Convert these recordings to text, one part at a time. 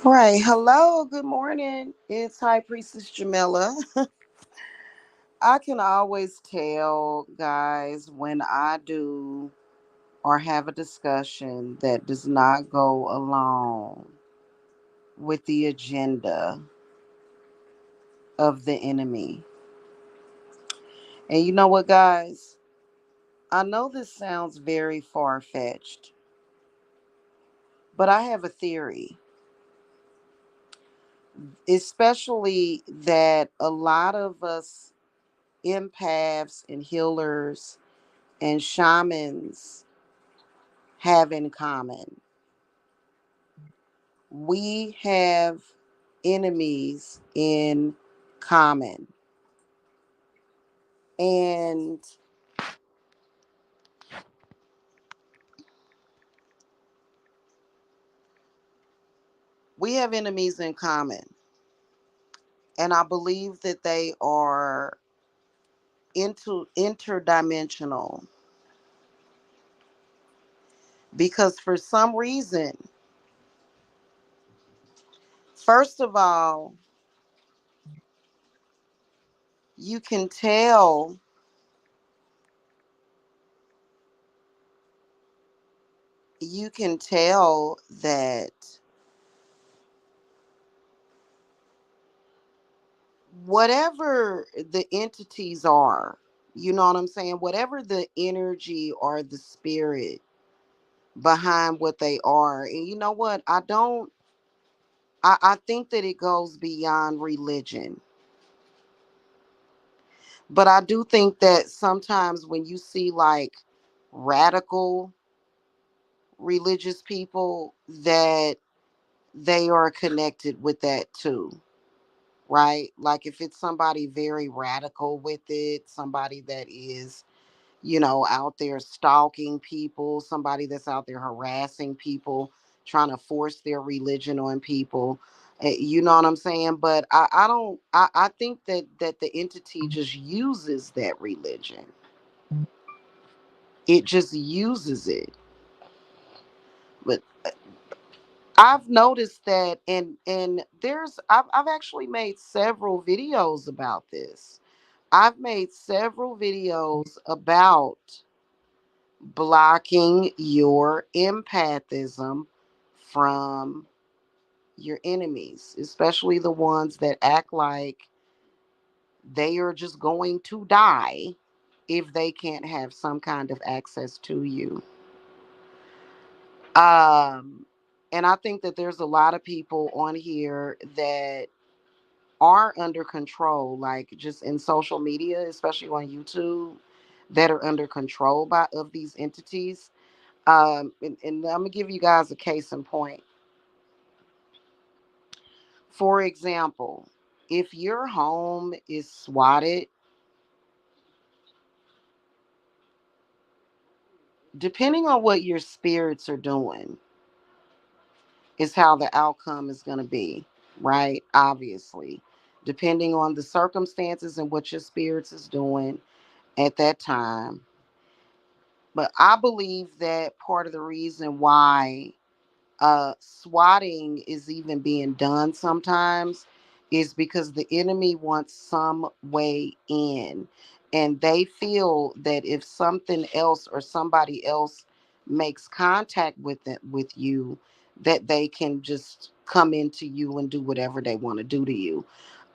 Right. Hello. Good morning. It's High Priestess Jamila. I can always tell, guys, when I do or have a discussion that does not go along with the agenda of the enemy. And you know what, guys? I know this sounds very far fetched, but I have a theory, especially that a lot of us empaths and healers and shamans have in common. We have enemies in common. And we have enemies in common. And I believe that they are interdimensional because for some reason, first of all, you can tell that whatever the entities are, you know what I'm saying? Whatever the energy or the spirit behind what they are. And you know what? I think that it goes beyond religion. But I do think that sometimes when you see like radical religious people, that they are connected with that too. Right? Like if it's somebody very radical with it, somebody that is out there stalking people, somebody that's out there harassing people, trying to force their religion on people. You know what I'm saying? But I don't I think that the entity just uses that religion. It just uses it. But I've noticed that and I've actually made several videos about this. I've made several videos about blocking your empathism from your enemies, especially the ones that act like they are just going to die if they can't have some kind of access to you. Um, and I think that there's a lot of people on here that are under control, like just in social media, especially on YouTube, that are under control by of these entities. And I'm gonna give you guys a case in point. For example, if your home is swatted, depending on what your spirits are doing, is how the outcome is going to be, right? Obviously, depending on the circumstances and what your spirits is doing at that time. But I believe that part of the reason why swatting is even being done sometimes is because the enemy wants some way in, and they feel that if something else or somebody else makes contact with you, that they can just come into you and do whatever they want to do to you.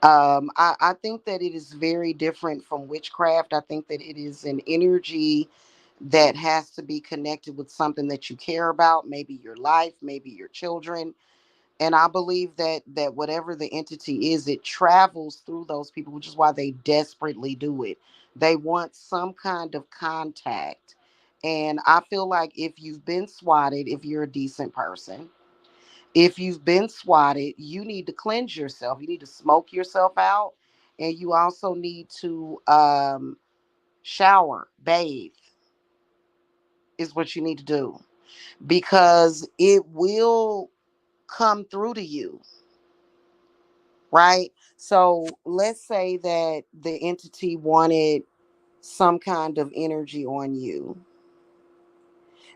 I think that it is very different from witchcraft. I think that it is an energy that has to be connected with something that you care about, maybe your life, maybe your children. And I believe that whatever the entity is, it travels through those people, which is why they desperately do it. They want some kind of contact. And I feel like if you've been swatted, if you're a decent person, if you've been swatted, you need to cleanse yourself. You need to smoke yourself out. And you also need to shower, bathe, is what you need to do, because it will come through to you, right? So let's say that the entity wanted some kind of energy on you,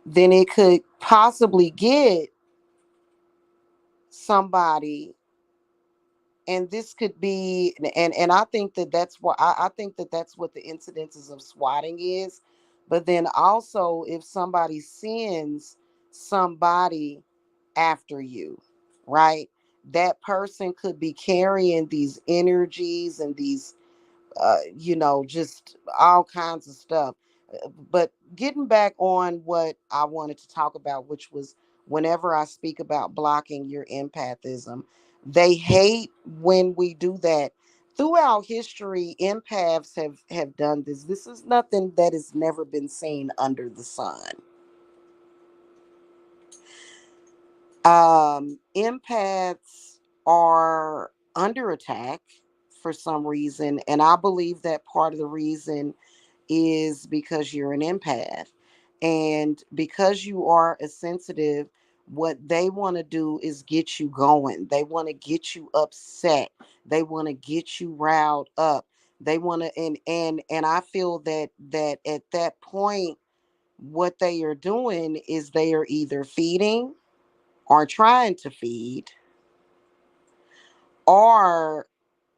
then it could possibly get somebody, and this could be, and I think that that's what I think that that's what the incidences of swatting is. But then also, if somebody sends somebody after you, right, that person could be carrying these energies and these just all kinds of stuff. But getting back on what I wanted to talk about, which was whenever I speak about blocking your empathism, they hate when we do that. Throughout history, empaths have done this. This is nothing that has never been seen under the sun. Empaths are under attack for some reason, and I believe that part of the reason is because you're an empath. And because you are a sensitive, what they want to do is get you going. They want to get you upset. They want to get you riled up. They want to, and I feel that at that point, what they are doing is they are either feeding or trying to feed, or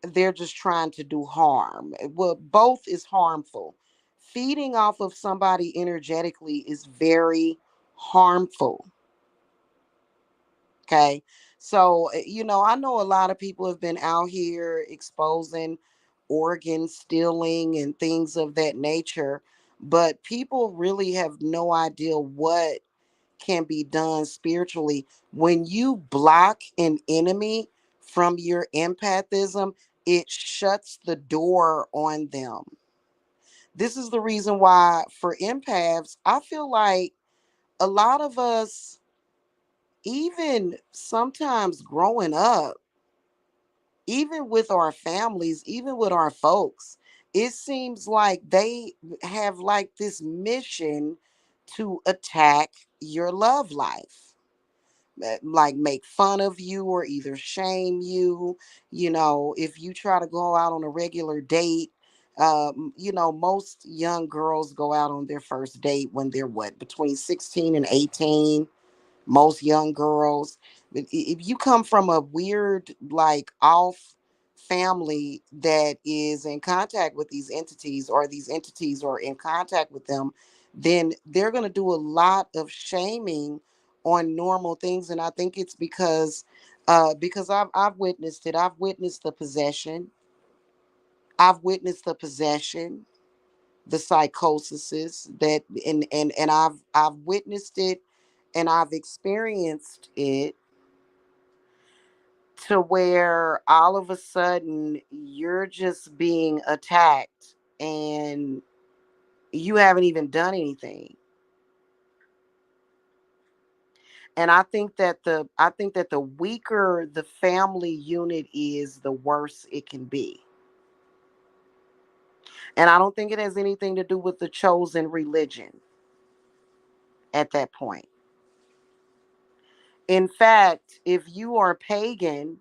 they're just trying to do harm. Well, both is harmful. Feeding off of somebody energetically is very harmful. Okay. So, I know a lot of people have been out here exposing organ stealing and things of that nature, but people really have no idea what can be done spiritually. When you block an enemy from your empathism, it shuts the door on them. This is the reason why, for empaths, I feel like a lot of us, even sometimes growing up, even with our families, even with our folks, it seems like they have like this mission to attack your love life, like make fun of you or either shame you. If you try to go out on a regular date, most young girls go out on their first date when they're what, between 16 and 18. Most young girls. If you come from a weird, like off family that is in contact with these entities, or these entities are in contact with them, then they're going to do a lot of shaming on normal things. And I think it's because I've witnessed it. I've witnessed the possession. I've witnessed the possession, the psychosis that, and I've witnessed it, and I've experienced it, to where all of a sudden you're just being attacked and you haven't even done anything. And I think that the weaker the family unit is, the worse it can be. And I don't think it has anything to do with the chosen religion at that point. In fact, if you are pagan,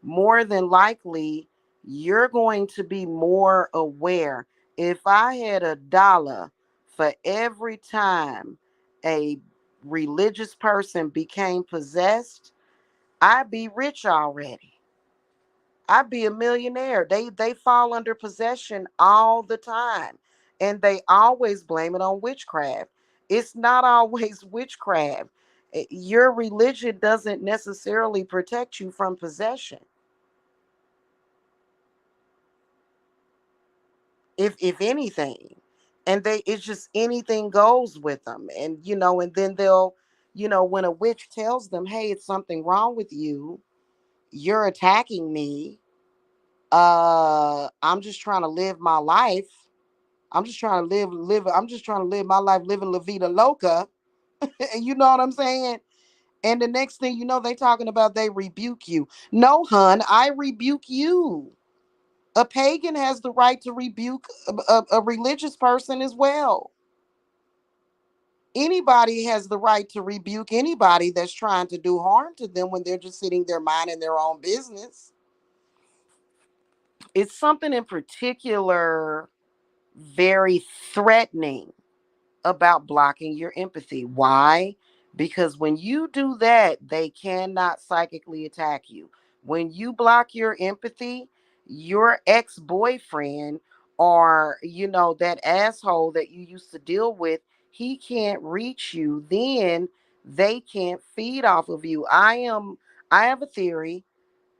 more than likely you're going to be more aware. If I had $1 for every time a religious person became possessed, I'd be rich already. I'd be a millionaire. They fall under possession all the time. And they always blame it on witchcraft. It's not always witchcraft. Your religion doesn't necessarily protect you from possession. If anything. And it's just anything goes with them. And and then they'll, when a witch tells them, hey, it's something wrong with you, you're attacking me. I'm just trying to live my life. I'm just trying to live my life living La Vida Loca. You know what I'm saying? And the next thing you know, they talking about they rebuke you. No, hun, I rebuke you. A pagan has the right to rebuke a religious person as well. Anybody has the right to rebuke anybody that's trying to do harm to them when they're just sitting there minding their own business. It's something in particular very threatening about blocking your empathy. Why? Because when you do that, they cannot psychically attack you. When you block your empathy, your ex-boyfriend, or that asshole that you used to deal with, he can't reach you. Then they can't feed off of you. I have a theory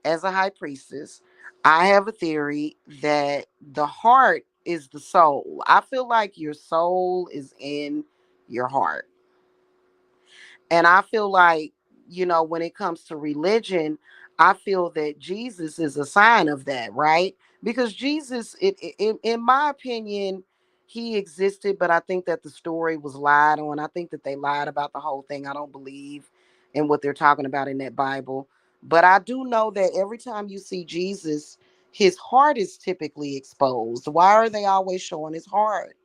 as a high priestess. I have a theory that the heart is the soul. I feel like your soul is in your heart. And I feel like, when it comes to religion, I feel that Jesus is a sign of that, right? Because Jesus, in my opinion, he existed, but I think that the story was lied on. I think that they lied about the whole thing. I don't believe in what they're talking about in that Bible. But I do know that every time you see Jesus, his heart is typically exposed. Why are they always showing his heart?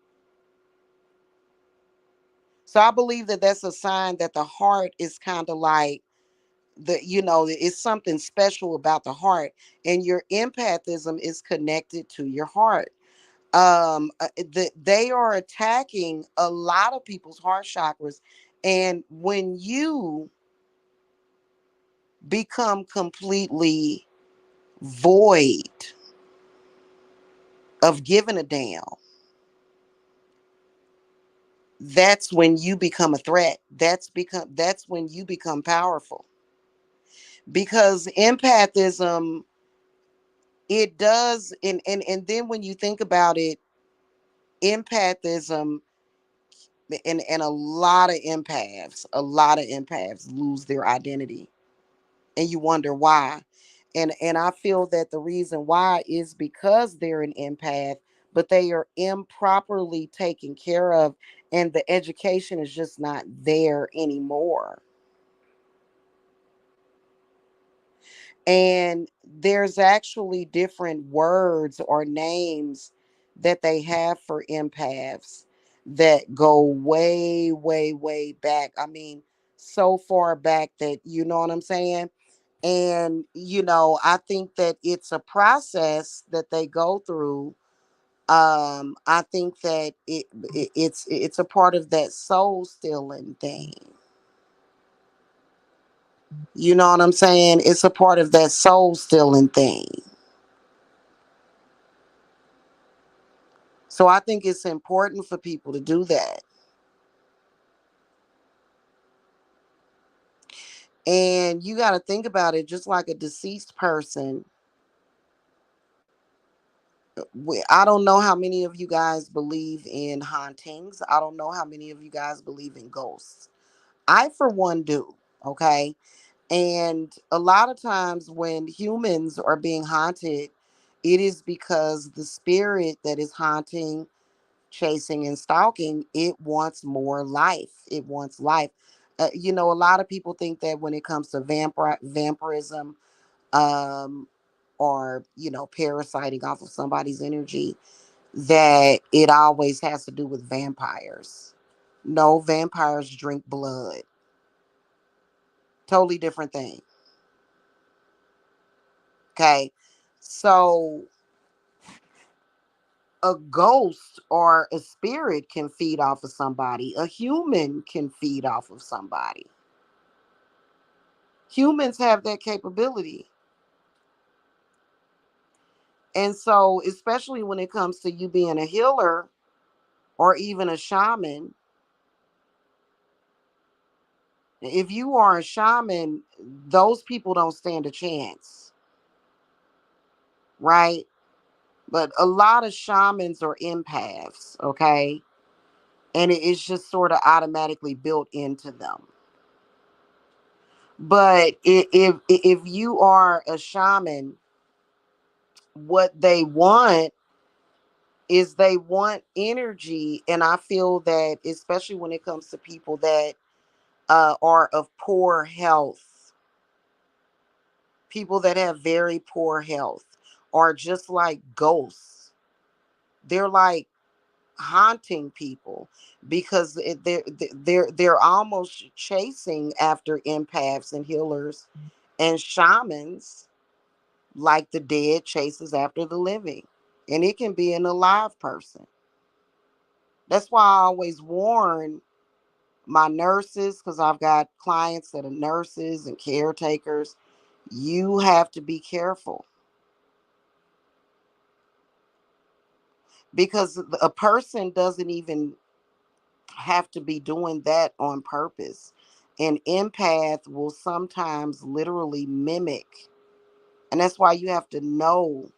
So I believe that that's a sign that the heart is kind of like it's something special about the heart, and your empathism is connected to your heart. They are attacking a lot of people's heart chakras, and when you become completely void of giving a damn, that's when you become a threat. That's when you become powerful, because empathism, it does. And then when you think about it, empathism, and a lot of empaths lose their identity, and you wonder why. And I feel that the reason why is because they're an empath, but they are improperly taken care of, and the education is just not there anymore. And there's actually different words or names that they have for empaths that go way, way, way back. I mean, so far back that, you know what I'm saying? And, I think that it's a process that they go through. I think that it's a part of that soul stealing thing. You know what I'm saying? It's a part of that soul stealing thing. So I think it's important for people to do that. And you got to think about it just like a deceased person. I don't know how many of you guys believe in hauntings. I don't know how many of you guys believe in ghosts. I, for one, do. Okay. And a lot of times when humans are being haunted, it is because the spirit that is haunting, chasing, and stalking, it wants more life. It wants life. A lot of people think that when it comes to vampirism, um, or parasiting off of somebody's energy, that it always has to do with vampires. No, vampires drink blood. Totally different thing. Okay, so a ghost or a spirit can feed off of somebody. A human can feed off of somebody. Humans have that capability. And so, especially when it comes to you being a healer or even a shaman, if you are a shaman, those people don't stand a chance, right? But a lot of shamans are empaths, okay? And it is just sort of automatically built into them. But if you are a shaman, what they want is they want energy. And I feel that, especially when it comes to people that are of poor health, people that have very poor health are just like ghosts. They're like haunting people because they're almost chasing after empaths and healers and shamans, like the dead chases after the living, and it can be an alive person. That's why I always warn My nurses, because I've got clients that are nurses and caretakers, you have to be careful because a person doesn't even have to be doing that on purpose. An empath will sometimes literally mimic, and that's why you have to know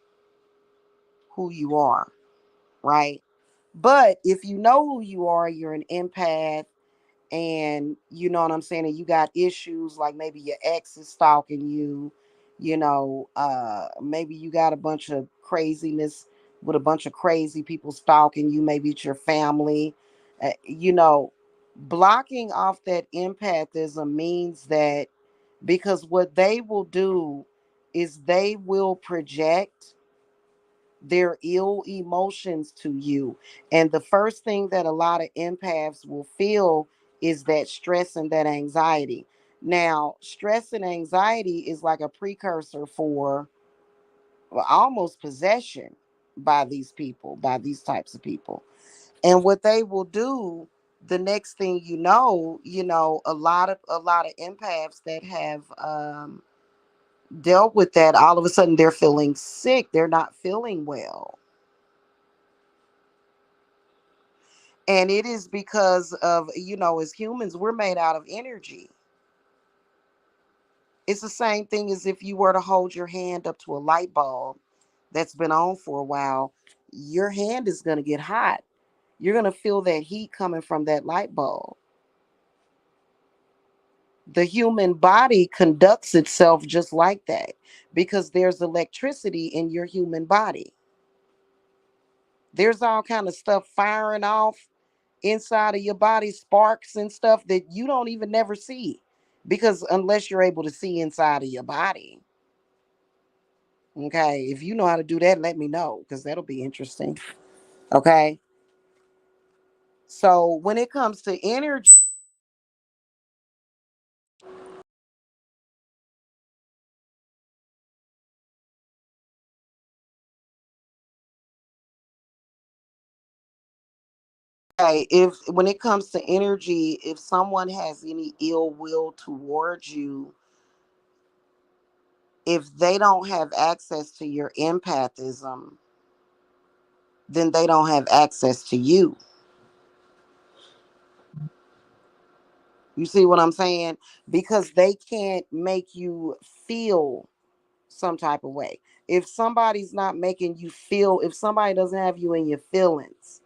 who you are, right? But if you know who you are, you're an empath, and you know what I'm saying, and you got issues like maybe your ex is stalking you, maybe you got a bunch of craziness with a bunch of crazy people stalking you, maybe it's your family, uh, you know, blocking off that empathism means that because what they will do is they will project their ill emotions to you. And the first thing that a lot of empaths will feel is that stress and that anxiety. Now, stress and anxiety is like a precursor for, well, almost possession by these people, by these types of people. And what they will do, the next thing a lot of empaths that have dealt with that, all of a sudden they're feeling sick, they're not feeling well. And it is because of, as humans, we're made out of energy. It's the same thing as if you were to hold your hand up to a light bulb that's been on for a while. Your hand is going to get hot. You're going to feel that heat coming from that light bulb. The human body conducts itself just like that because there's electricity in your human body. There's all kind of stuff firing off inside of your body, sparks and stuff that you don't even never see, because unless you're able to see inside of your body. Okay, if you know how to do that, let me know because that'll be interesting. Okay, so when it comes to energy, okay, if when it comes to energy, if someone has any ill will towards you, if they don't have access to your empathism, then they don't have access to you. You see what I'm saying? Because they can't make you feel some type of way. If somebody's not making you feel, if somebody doesn't have you in your feelings,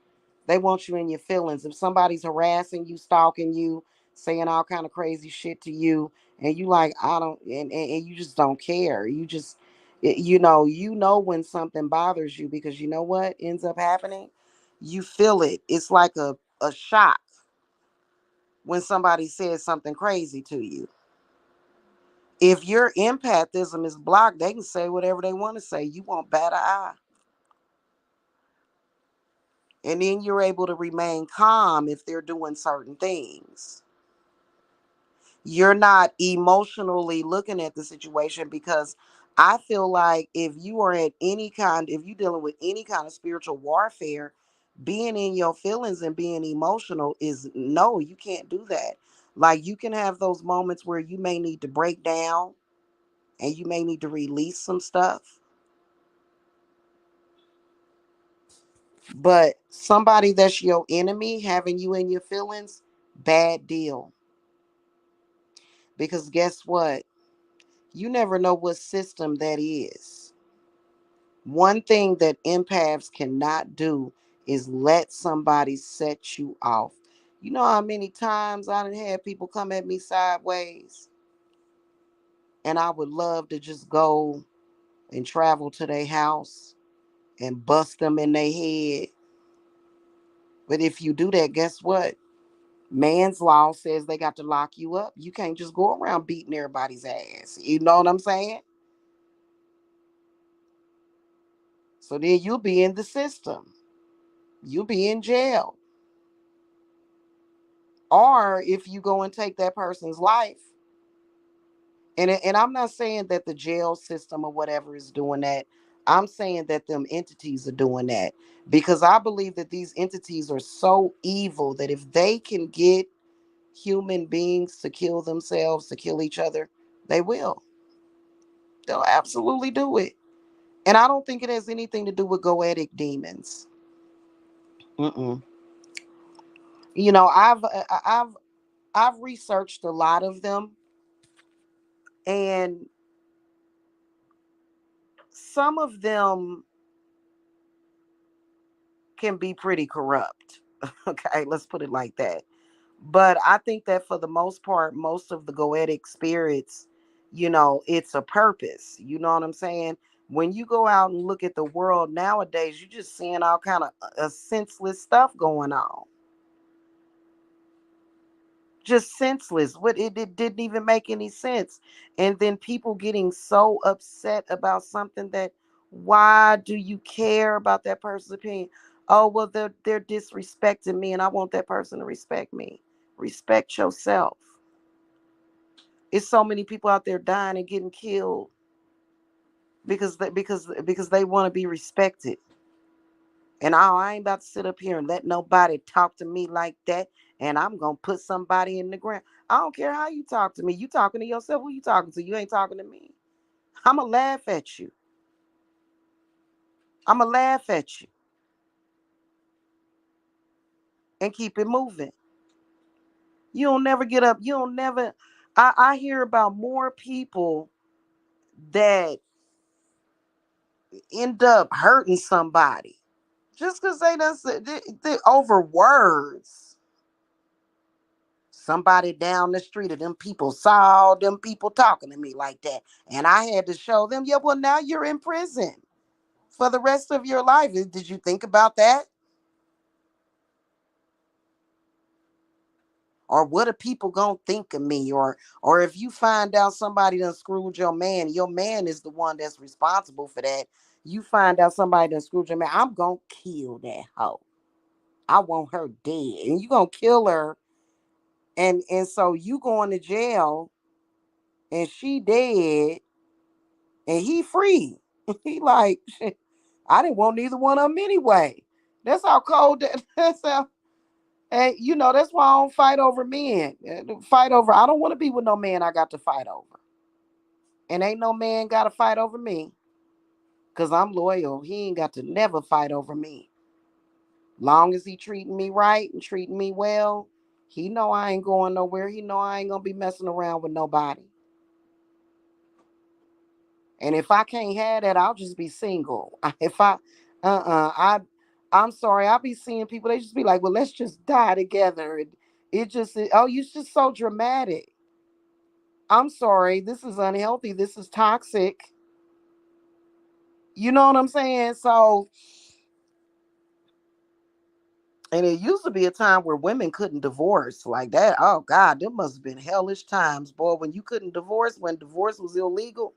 they want you in your feelings. If somebody's harassing you, stalking you, saying all kind of crazy shit to you, and you like, I don't, and you just don't care. You just, you know when something bothers you because you know what ends up happening? You feel it. It's like a shock when somebody says something crazy to you. If your empathism is blocked, they can say whatever they want to say. You won't bat an eye. And then you're able to remain calm if they're doing certain things. You're not emotionally looking at the situation because I feel like if you're dealing with any kind of spiritual warfare, being in your feelings and being emotional is no, you can't do that. Like you can have those moments where you may need to break down and you may need to release some stuff. But somebody that's your enemy having you in your feelings, bad deal. Because guess what? You never know what system that is. One thing that empaths cannot do is let somebody set you off. You know how many times I done had people come at me sideways and I would love to just go and travel to their house and bust them in their head. But if you do that, guess what? Man's law says they got to lock you up. You can't just go around beating everybody's ass. You know what I'm saying? So then you'll be in the system. You'll be in jail. Or if you go and take that person's life, and I'm not saying that the jail system or whatever is doing that. I'm saying that them entities are doing that because I believe that these entities are so evil that if they can get human beings to kill themselves, to kill each other, they will. They'll absolutely do it. And I don't think it has anything to do with goetic demons. Mm-mm. You know, I've researched a lot of them, and some of them can be pretty corrupt. Okay, let's put it like that. But I think that for the most part, most of the goetic spirits, it's a purpose. You know what I'm saying? When you go out and look at the world nowadays, you're just seeing all kind of senseless stuff going on. Just senseless. It didn't even make any sense. And then people getting so upset about something that, why do you care about that person's opinion? Oh, well, they're disrespecting me, and I want that person to respect me. Respect yourself. It's so many people out there dying and getting killed because they want to be respected. And I ain't about to sit up here and let nobody talk to me like that. And I'm gonna put somebody in the ground. I don't care how you talk to me. You talking to yourself? Who you talking to? You ain't talking to me. I'ma laugh at you. I'ma laugh at you and keep it moving. You don't never get up. You don't never. I hear about more people that end up hurting somebody just because they over words. Somebody down the street of them people saw them people talking to me like that. And I had to show them, yeah, well, now you're in prison for the rest of your life. Did you think about that? Or what are people gonna think of me? Or if you find out somebody done screwed your man is the one that's responsible for that. You find out somebody done screwed your man, I'm gonna kill that hoe. I want her dead. And you gonna kill her. And so you going to jail and she dead and he free. He like, shit, I didn't want neither one of them anyway. That's how cold that. That's how. And that's why I don't fight over men. Fight over. I don't want to be with no man I got to fight over. And ain't no man got to fight over me because I'm loyal. He ain't got to never fight over me. Long as he treating me right and treating me well, he know I ain't going nowhere. He know I ain't gonna be messing around with nobody. And if I can't have that, I'll just be single. If I'm sorry. I'll be seeing people. They just be like, "Well, let's just die together." And oh, you're just so dramatic. I'm sorry. This is unhealthy. This is toxic. You know what I'm saying? So, and it used to be a time where women couldn't divorce like that. Oh God, there must have been hellish times, boy, when you couldn't divorce, when divorce was illegal.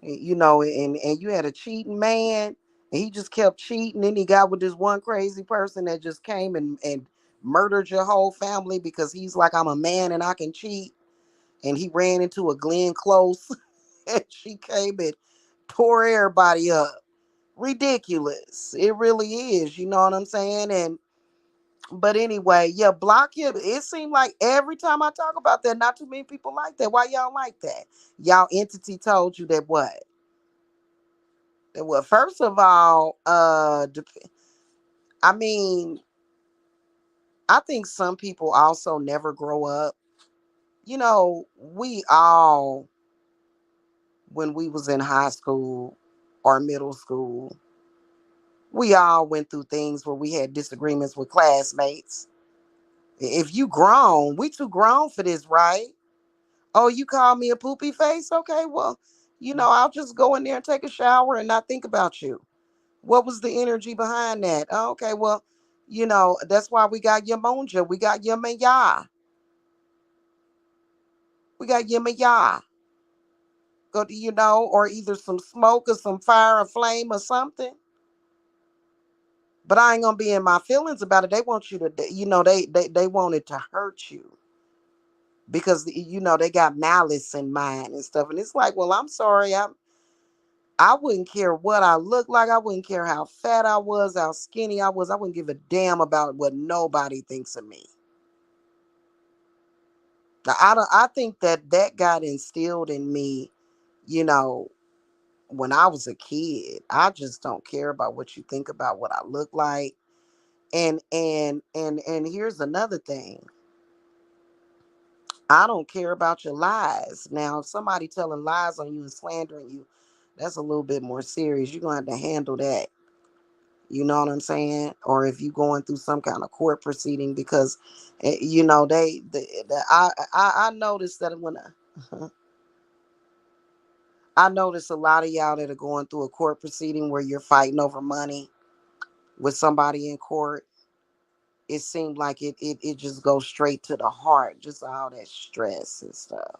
And you had a cheating man and he just kept cheating. Then he got with this one crazy person that just came and murdered your whole family because he's like, I'm a man and I can cheat. And he ran into a Glenn Close and she came and tore everybody up. Ridiculous. It really is. You know what I'm saying? And but anyway, yeah, block him. It seemed like every time I talk about that, not too many people like that. Why y'all like that? Y'all entity told you that what? Well, first of all, I mean, I think some people also never grow up. We all, when we was in high school or middle school, we all went through things where we had disagreements with classmates. If you grown, we too grown for this, right? Oh, you call me a poopy face? Okay, well, I'll just go in there and take a shower and not think about you. What was the energy behind that? Oh, okay, well, that's why we got Yamonja. We got Yamaya. We got Yamaya. Go to, or either some smoke or some fire or flame or something. But I ain't gonna be in my feelings about it. They want you to, they want it to hurt you because they got malice in mind and stuff. And it's like, well, I'm sorry, I wouldn't care what I looked like. I wouldn't care how fat I was, how skinny I was. I wouldn't give a damn about what nobody thinks of me. I think that that got instilled in me, you know, when I was a kid. I just don't care about what you think about what I look like. And here's another thing. I don't care about your lies. Now, if somebody telling lies on you and slandering you, that's a little bit more serious. You're gonna have to handle that. You know what I'm saying? Or if you're going through some kind of court proceeding, because you know I noticed that when I notice a lot of y'all that are going through a court proceeding where you're fighting over money with somebody in court. It seemed like it just goes straight to the heart, just all that stress and stuff.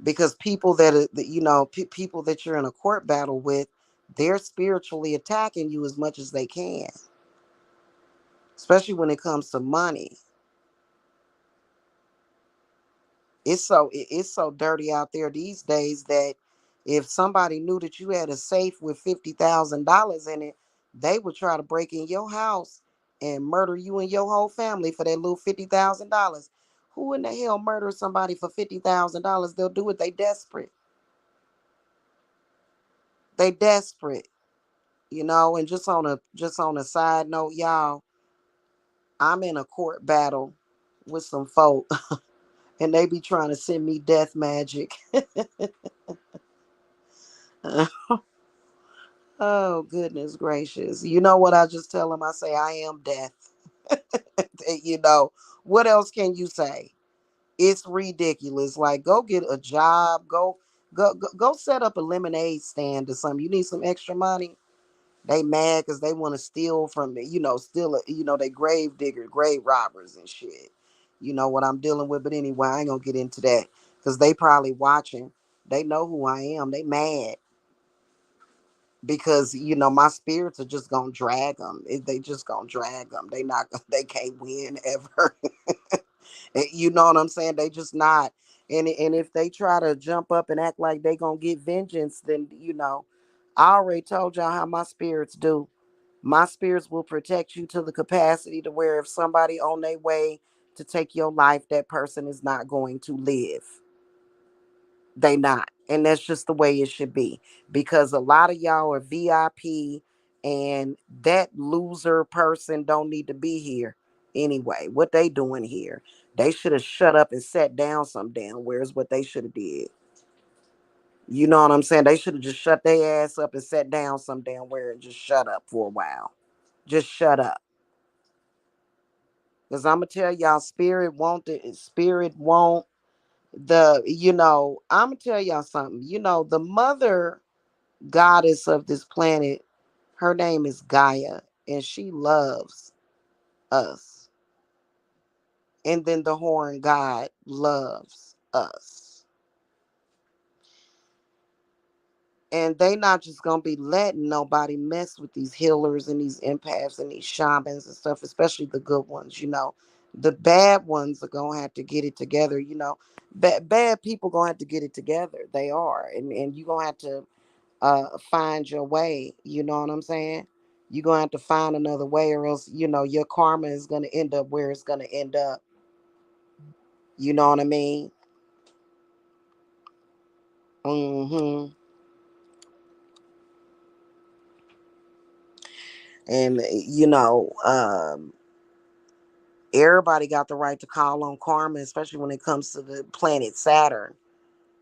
Because people that are, people that you're in a court battle with, they're spiritually attacking you as much as they can, especially when it comes to money. It's so dirty out there these days that if somebody knew that you had a safe with $50,000 in it, they would try to break in your house and murder you and your whole family for that little $50,000. Who in the hell murders somebody for $50,000? They'll do it. They desperate. They desperate. And just on a side note, y'all, I'm in a court battle with some folk, and they be trying to send me death magic. Oh, goodness gracious. You know what I just tell them? I say, I am death. you know, what else can you say? It's ridiculous. Like, go get a job. Go set up a lemonade stand or something. You need some extra money. They mad because they want to steal from me. They grave digger, grave robbers and shit. You know what I'm dealing with. But anyway, I ain't going to get into that because they probably watching. They know who I am. They mad because my spirits are just gonna drag them. They just gonna drag them. They not. They can't win ever. You know what I'm saying? They just not. And if they try to jump up and act like they gonna get vengeance, then I already told y'all how my spirits do. My spirits will protect you to the capacity to where if somebody on their way to take your life, that person is not going to live. They not. And that's just the way it should be. Because a lot of y'all are VIP, and that loser person don't need to be here anyway. What they doing here? They should have shut up and sat down some damn where's what they should have did. You know what I'm saying? They should have just shut their ass up and sat down some damn where and just shut up for a while. Just shut up. Because I'm gonna tell y'all, spirit won't I'm gonna tell y'all something. The mother goddess of this planet, her name is Gaia, and she loves us. And then the horn god loves us. And they not just gonna be letting nobody mess with these healers and these empaths and these shamans and stuff, especially the good ones. The bad ones are gonna have to get it together. Bad people gonna have to get it together. They are. And you gonna have to find your way. You know what I'm saying? You're gonna have to find another way, or else your karma is gonna end up where it's gonna end up. You know what I mean? Hmm. And everybody got the right to call on karma, especially when it comes to the planet Saturn.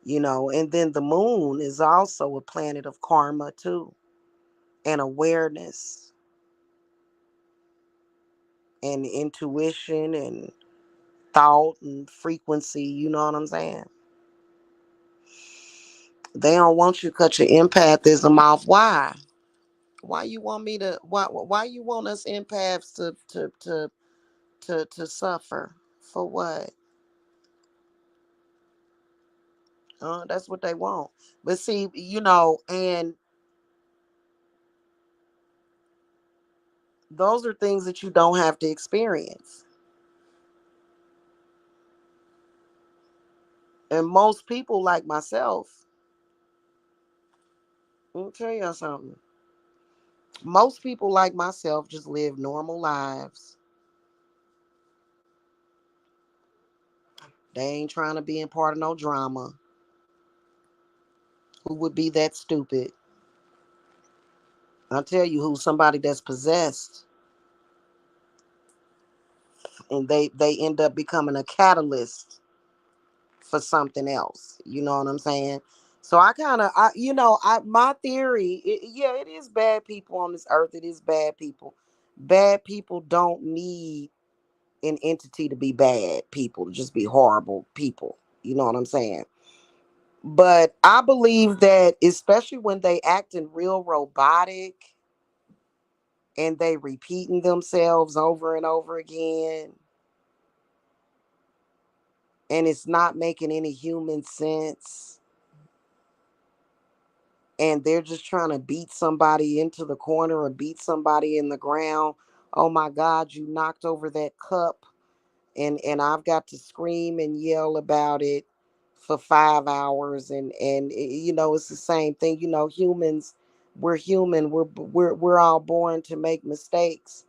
And then the moon is also a planet of karma too, and awareness and intuition and thought and frequency. You know what I'm saying? They don't want you to cut your empathism off. Why? Why you want me to? Why you want us empaths to suffer? For what? That's what they want. But see, and those are things that you don't have to experience. And most people like myself, let me tell you something. Most people like myself just live normal lives. They ain't trying to be in part of no drama. Who would be that stupid? I'll tell you who, somebody that's possessed, and they end up becoming a catalyst for something else. You know what I'm saying? So I kind of, my theory, yeah, it is bad people on this earth. It is bad people. Bad people don't need an entity to be bad people, to just be horrible people. You know what I'm saying? But I believe that, especially when they acting real robotic and they repeating themselves over and over again, and it's not making any human sense, and they're just trying to beat somebody into the corner or beat somebody in the ground. Oh my God, you knocked over that cup, and I've got to scream and yell about it for 5 hours, and it's the same thing. Humans, we're human. We're all born to make mistakes,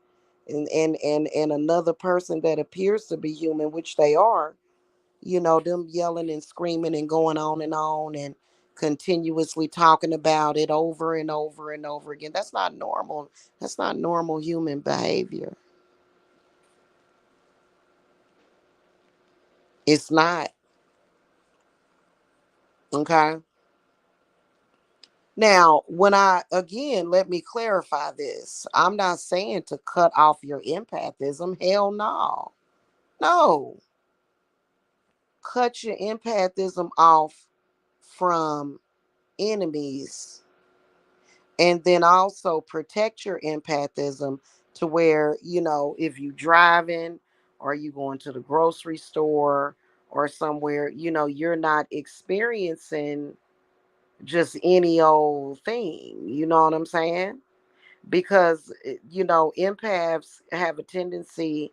and another person that appears to be human, which they are, them yelling and screaming and going on and continuously talking about it over and over and over again. That's not normal. That's not normal human behavior. It's not. Okay. Now, let me clarify this. I'm not saying to cut off your empathism. Hell no. No. Cut your empathism off from enemies, and then also protect your empathism to where, if you driving or you going to the grocery store or somewhere, you're not experiencing just any old thing. You know what I'm saying? Because empaths have a tendency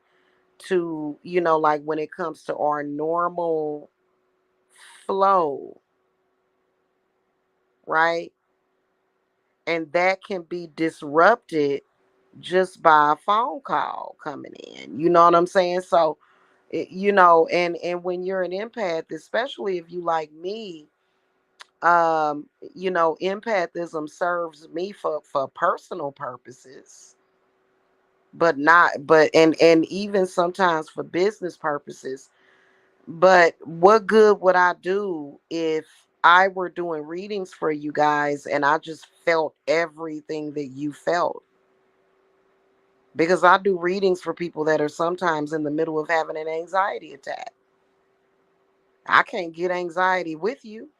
to, like when it comes to our normal flow, right? And that can be disrupted just by a phone call coming in. You know what I'm saying? So, and when you're an empath, especially if you like me, empathism serves me for personal purposes, but not but and even sometimes for business purposes. But what good would I do if I were doing readings for you guys and I just felt everything that you felt? Because I do readings for people that are sometimes in the middle of having an anxiety attack. I can't get anxiety with you.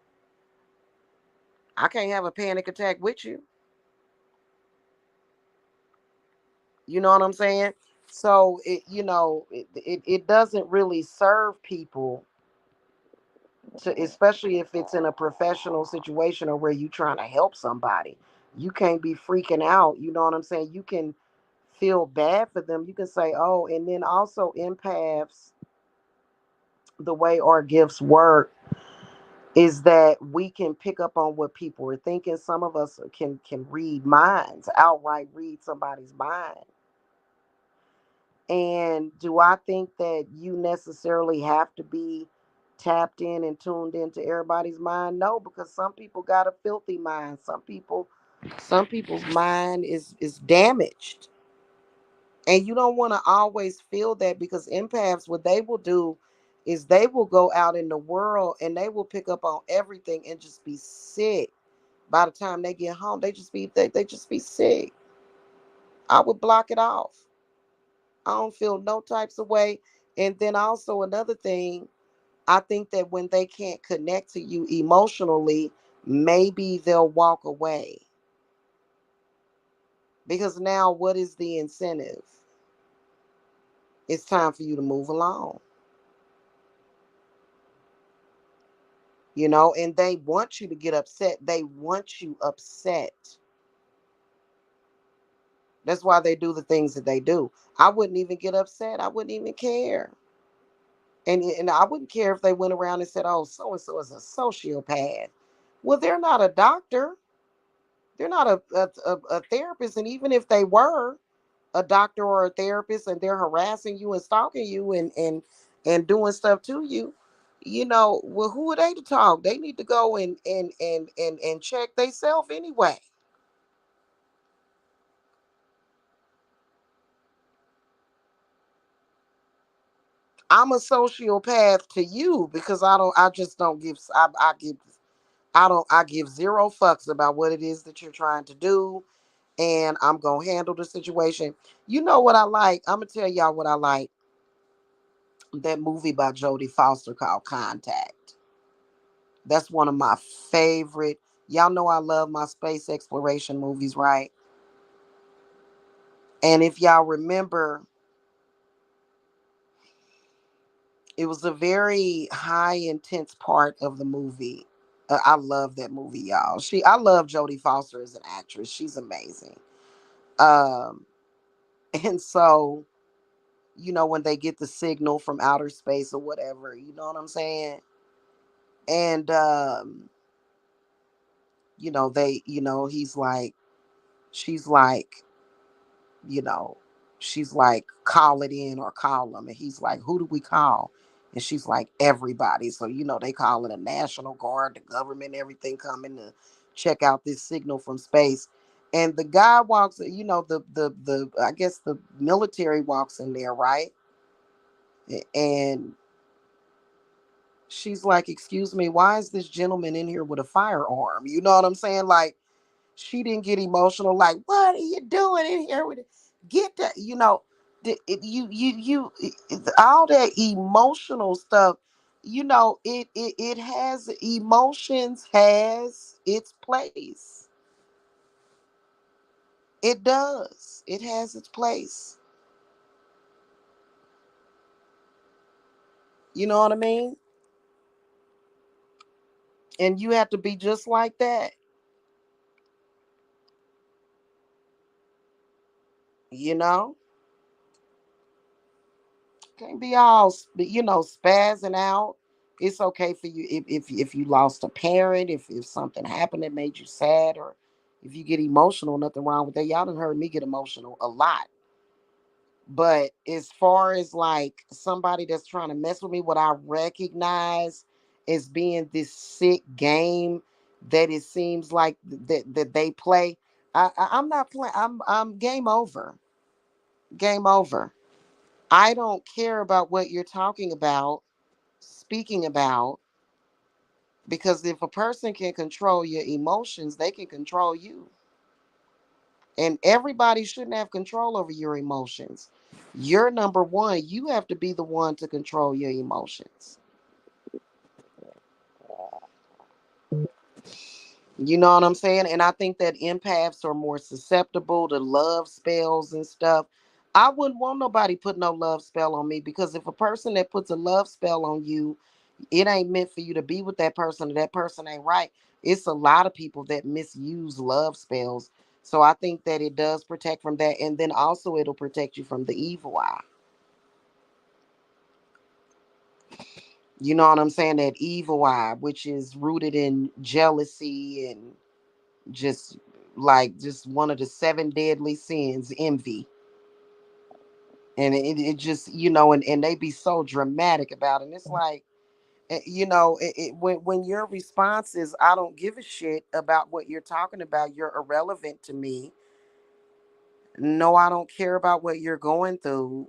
I can't have a panic attack with you. You know what I'm saying? So it doesn't really serve people to, especially if it's in a professional situation or where you trying to help somebody. You can't be freaking out. You know what I'm saying? You can feel bad for them. You can say, oh, and then also empaths, the way our gifts work is that we can pick up on what people are thinking. Some of us can read minds, outright read somebody's mind. And do I think that you necessarily have to be tapped in and tuned into everybody's mind? No, because some people got a filthy mind. Some people's mind is damaged. And you don't want to always feel that, because empaths, what they will do is they will go out in the world and they will pick up on everything and just be sick. By the time they get home, they just be sick. I would block it off. I don't feel no types of way. And then also another thing, I think that when they can't connect to you emotionally, maybe they'll walk away. Because now what is the incentive? It's time for you to move along. And they want you to get upset. They want you upset. That's why they do the things that they do. I wouldn't even get upset. I wouldn't even care. And I wouldn't care if they went around and said, oh, so and so is a sociopath. Well, they're not a doctor. They're not a therapist. And even if they were a doctor or a therapist and they're harassing you and stalking you and doing stuff to you, Well, who are they to talk? They need to go and check themselves anyway. I'm a sociopath to you because I just don't give I give I give zero fucks about what it is that you're trying to do, and I'm gonna handle the situation. You know what I like? I'm gonna tell y'all what I like. That movie by Jodie Foster called Contact. That's one of my favorite. Y'all know I love my space exploration movies, right? And if y'all remember, it was a very high intense part of the movie. I love that movie, y'all. I love Jodie Foster as an actress. She's amazing. Um, and so, when they get the signal from outer space or whatever, you know what I'm saying? And he's like, she's like, you know, she's like, call it in or call them. And he's like, who do we call? And she's like, everybody. So, they call it a National Guard, the government, everything coming to check out this signal from space. And the guy walks, I guess the military walks in there, right? And she's like, excuse me, why is this gentleman in here with a firearm? You know what I'm saying? Like, she didn't get emotional. Like, what are you doing in here with it? Get that, all that emotional stuff. It has emotions has its place. It does. It has its place. You know what I mean? And you have to be just like that. You know, can't be all spazzing out. It's okay for you if you lost a parent, if something happened that made you sad, or if you get emotional. Nothing wrong with that. Y'all done heard me get emotional a lot. But as far as like somebody that's trying to mess with me, what I recognize as being this sick game that it seems like that they play. I'm not playing. I'm game over. Game over. I don't care about what you're talking about, speaking about, because if a person can control your emotions, they can control you. And everybody shouldn't have control over your emotions. You're number one. You have to be the one to control your emotions. You know what I'm saying? And I think that empaths are more susceptible to love spells and stuff. I wouldn't want nobody put no love spell on me, because if a person that puts a love spell on you, it ain't meant for you to be with that person, or that person ain't right. It's a lot of people that misuse love spells. So I think that it does protect from that. And then also it'll protect you from the evil eye. You know what I'm saying? That evil eye, which is rooted in jealousy and just one of the seven deadly sins, envy. And it just, and they be so dramatic about it. And it's like, when your response is, I don't give a shit about what you're talking about, you're irrelevant to me. No, I don't care about what you're going through.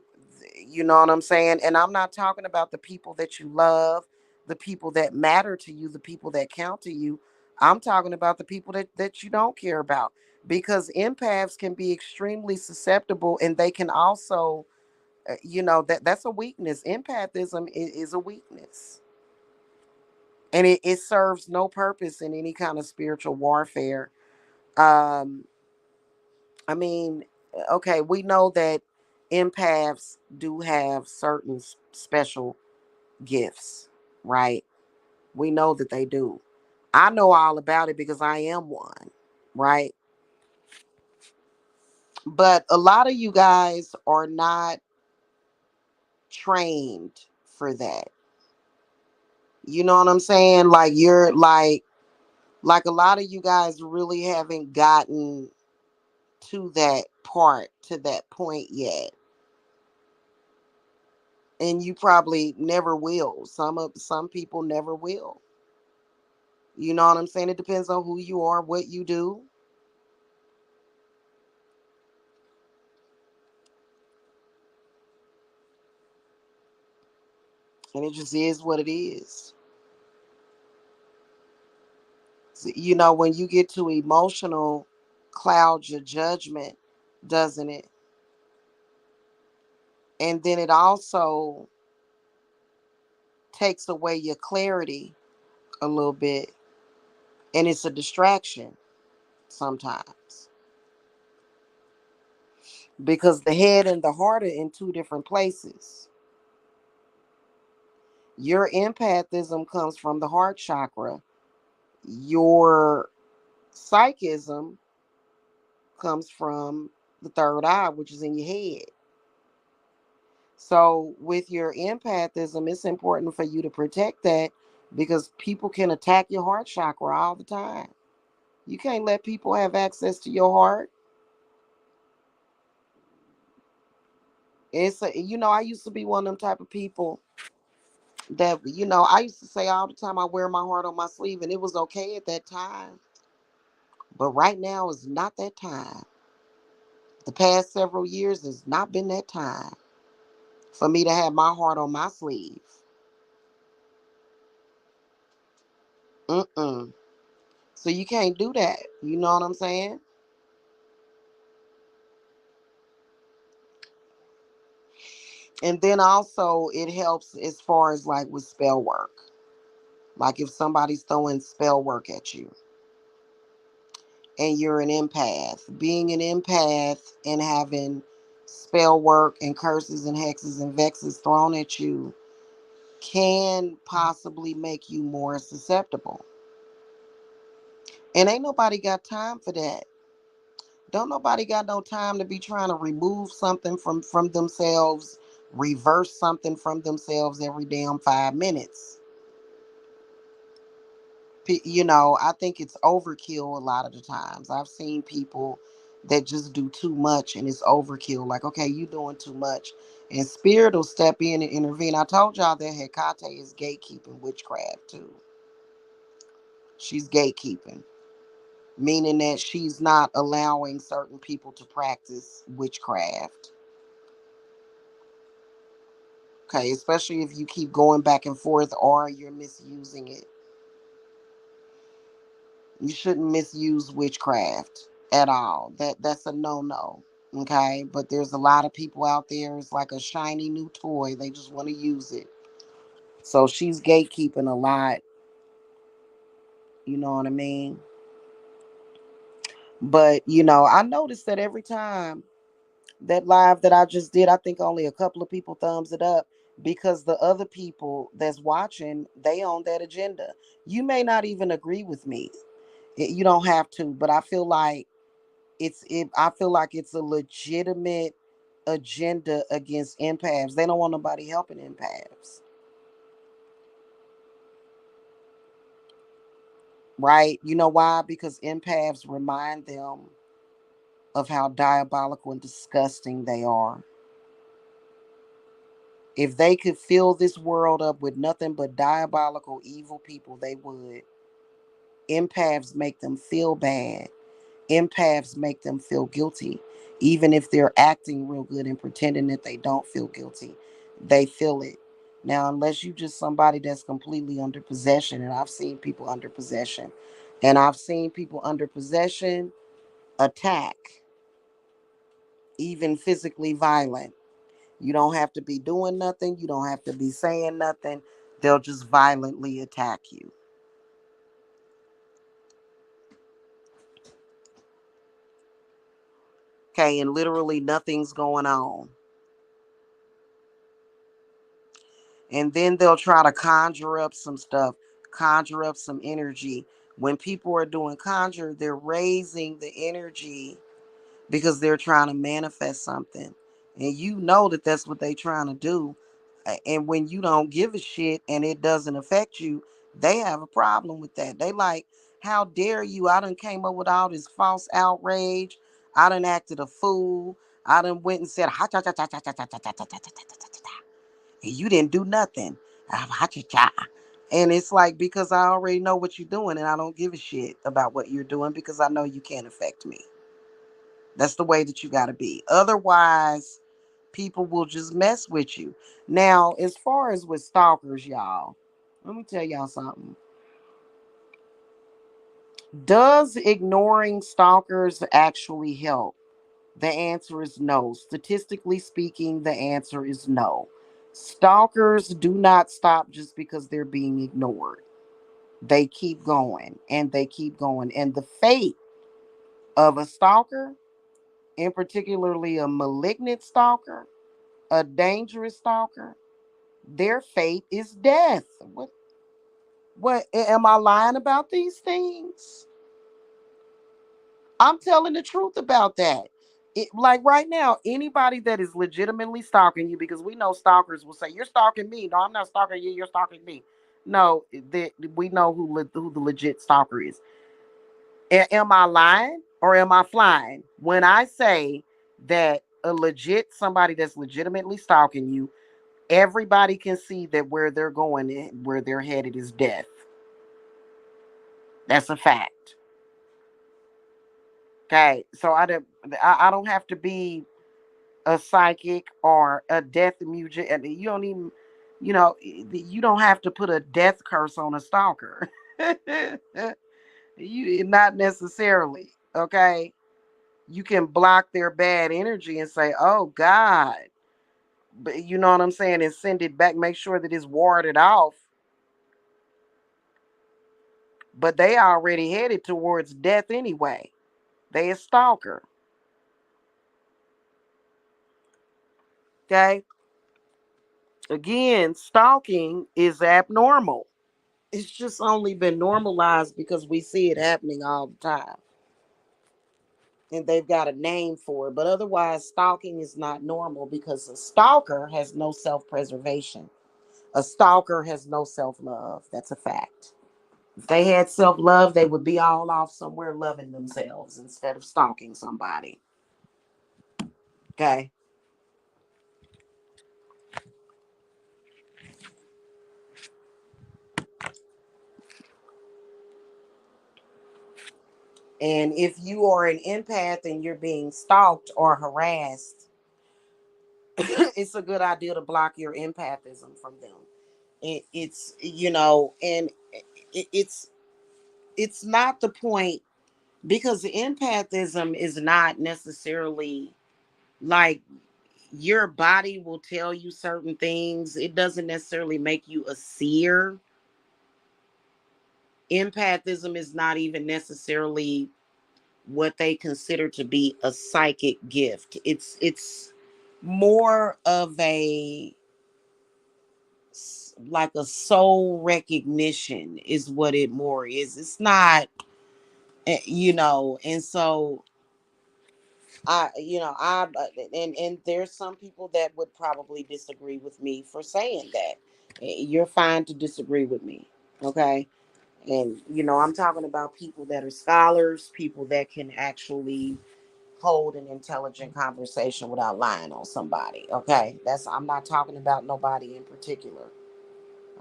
You know what I'm saying? And I'm not talking about the people that you love, the people that matter to you, the people that count to you. I'm talking about the people that you don't care about, because empaths can be extremely susceptible, and they can also, that's a weakness. Empathism is a weakness, and it serves no purpose in any kind of spiritual warfare. Um, I mean, okay, we know that empaths do have certain special gifts, right? We know that they do. I know all about it because I am one, right? But a lot of you guys are not trained for that. You know what I'm saying? Like, you're like a lot of you guys really haven't gotten to that point yet. And you probably never will. Some people never will. You know what I'm saying? It depends on who you are, what you do. And it just is what it is. You know, when you get too emotional, clouds your judgment, doesn't it? And then it also takes away your clarity a little bit. And it's a distraction sometimes. Because the head and the heart are in two different places. Your empathism comes from the heart chakra. Your psychism comes from the third eye, which is in your head. So, with your empathism, it's important for you to protect that because people can attack your heart chakra all the time. You can't let people have access to your heart. I used to be one of them type of people that, I used to say all the time, I wear my heart on my sleeve, and it was okay at that time. But right now is not that time. The past several years has not been that time for me to have my heart on my sleeve. Mm-mm. So you can't do that. You know what I'm saying? And then also it helps as far as like with spell work. Like if somebody's throwing spell work at you and you're an empath, being an empath and having spell work and curses and hexes and vexes thrown at you can possibly make you more susceptible. And ain't nobody got time for that. Don't nobody got no time to be trying to remove something from themselves, reverse something from themselves every damn 5 minutes. I think it's overkill a lot of the times. I've seen people that just do too much and it's overkill. Like, okay, you doing too much. And spirit will step in and intervene. I told y'all that Hecate is gatekeeping witchcraft too. She's gatekeeping, meaning that she's not allowing certain people to practice witchcraft. Okay, especially if you keep going back and forth or you're misusing it. You shouldn't misuse witchcraft at all. That's a no-no. Okay, but there's a lot of people out there. It's like a shiny new toy. They just want to use it. So she's gatekeeping a lot. You know what I mean? But I noticed that every time that live that I just did, I think only a couple of people thumbs it up because the other people that's watching, they on that agenda. You may not even agree with me. You don't have to, but I feel like I feel like it's a legitimate agenda against empaths. They don't want nobody helping empaths, right? You know why? Because empaths remind them of how diabolical and disgusting they are. If they could fill this world up with nothing but diabolical, evil people, they would. Empaths make them feel bad. Empaths make them feel guilty. Even if they're acting real good and pretending that they don't feel guilty, they feel it. Now, unless you just somebody that's completely under possession, and I've seen people under possession, and I've seen people under possession attack, even physically violent. You don't have to be doing nothing, you don't have to be saying nothing. They'll just violently attack you. Okay, and literally nothing's going on. And then they'll try to conjure up some stuff, conjure up some energy. When people are doing conjure, they're raising the energy because they're trying to manifest something. And you know that that's what they're trying to do. And when you don't give a shit and it doesn't affect you, they have a problem with that. They like, how dare you? I done came up with all this false outrage. I done acted a fool. I done went and said, ha, ta, ta, ta, ta, ta, ta, ta, ta, ta, ta, ta, ta, ta, ta. You didn't do nothing. And it's like, because I already know what you're doing and I don't give a shit about what you're doing because I know you can't affect me. That's the way that you got to be. Otherwise, people will just mess with you. Now, as far as with stalkers, y'all, let me tell y'all something. Does ignoring stalkers actually help? The answer is no. Statistically speaking, the answer is no. Stalkers do not stop just because they're being ignored. They keep going and they keep going. And the fate of a stalker, in particularly a malignant stalker, a dangerous stalker, their fate is death. What am I lying about these things? I'm telling the truth about that. Like right now, anybody that is legitimately stalking you, because we know stalkers will say, "You're stalking me." No, I'm not stalking you. You're stalking me. No, we know who the legit stalker is. Am I lying or am I flying when I say that a legit somebody that's legitimately stalking you, everybody can see that where they're going, where they're headed is death. That's a fact. Okay, so I don't have to be a psychic or a death music. And you don't even, you don't have to put a death curse on a stalker. You not necessarily. Okay, you can block their bad energy and say, "Oh God," but you know what I'm saying, and send it back. Make sure that it's warded off. But they already headed towards death anyway. They a stalker. Okay. Again, stalking is abnormal. It's just only been normalized because we see it happening all the time. And they've got a name for it. But otherwise, stalking is not normal because a stalker has no self preservation. A stalker has no self love. That's a fact. If they had self love, they would be all off somewhere loving themselves instead of stalking somebody. Okay. And if you are an empath and you're being stalked or harassed, it's a good idea to block your empathism from them. It's and it's not the point, because empathism is not necessarily like your body will tell you certain things. It doesn't necessarily make you a seer. Empathism is not even necessarily what they consider to be a psychic gift. It's more of a, like a soul recognition is what it more is. It's not, and so and there's some people that would probably disagree with me for saying that. You're fine to disagree with me, okay? And I'm talking about people that are scholars, people that can actually hold an intelligent conversation without lying on somebody, okay? I'm not talking about nobody in particular.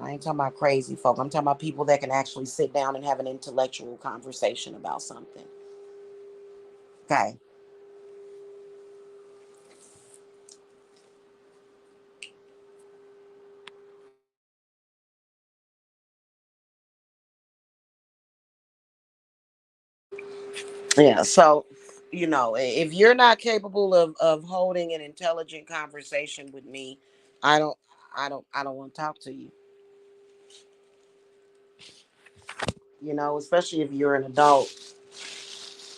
I ain't talking about crazy folk. I'm talking about people that can actually sit down and have an intellectual conversation about something. Okay. Yeah. So, if you're not capable of holding an intelligent conversation with me, I don't, I don't want to talk to you. Especially if you're an adult.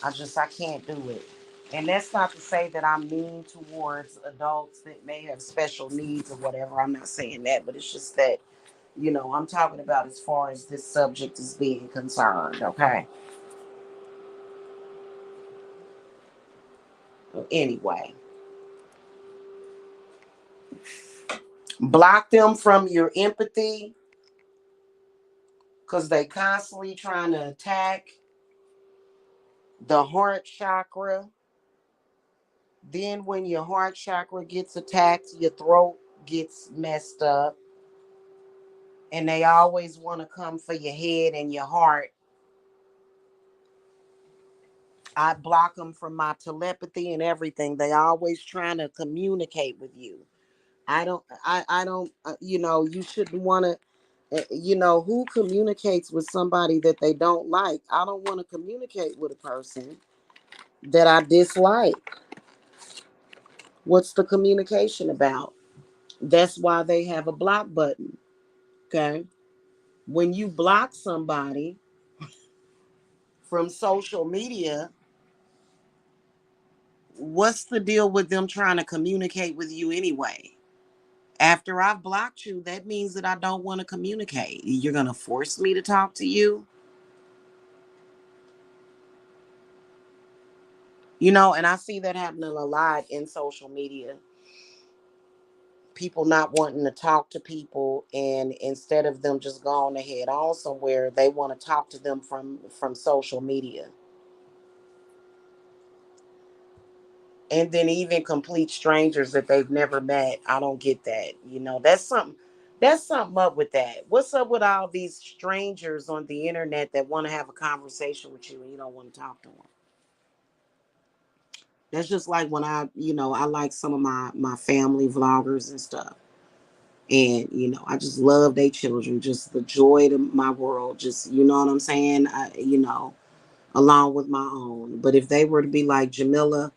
I can't do it. And that's not to say that I'm mean towards adults that may have special needs or whatever. I'm not saying that, but it's just that, I'm talking about as far as this subject is being concerned. Okay. Anyway, block them from your empathy because they constantly trying to attack the heart chakra. Then when your heart chakra gets attacked, your throat gets messed up, and they always want to come for your head and your heart. I block them from my telepathy and everything. They always trying to communicate with you. I don't, you shouldn't want to, who communicates with somebody that they don't like? I don't want to communicate with a person that I dislike. What's the communication about? That's why they have a block button. Okay. When you block somebody from social media, what's the deal with them trying to communicate with you anyway? After I've blocked you, that means that I don't want to communicate. You're going to force me to talk to you? And I see that happening a lot in social media. People not wanting to talk to people, and instead of them just going ahead on somewhere, they want to talk to them from social media. And then even complete strangers that they've never met. I don't get that. That's something up with that. What's up with all these strangers on the internet that want to have a conversation with you and you don't want to talk to them? That's just like when I like some of my family vloggers and stuff. And I just love their children, just the joy to my world, just what I'm saying, along with my own. But if they were to be like, Jamila,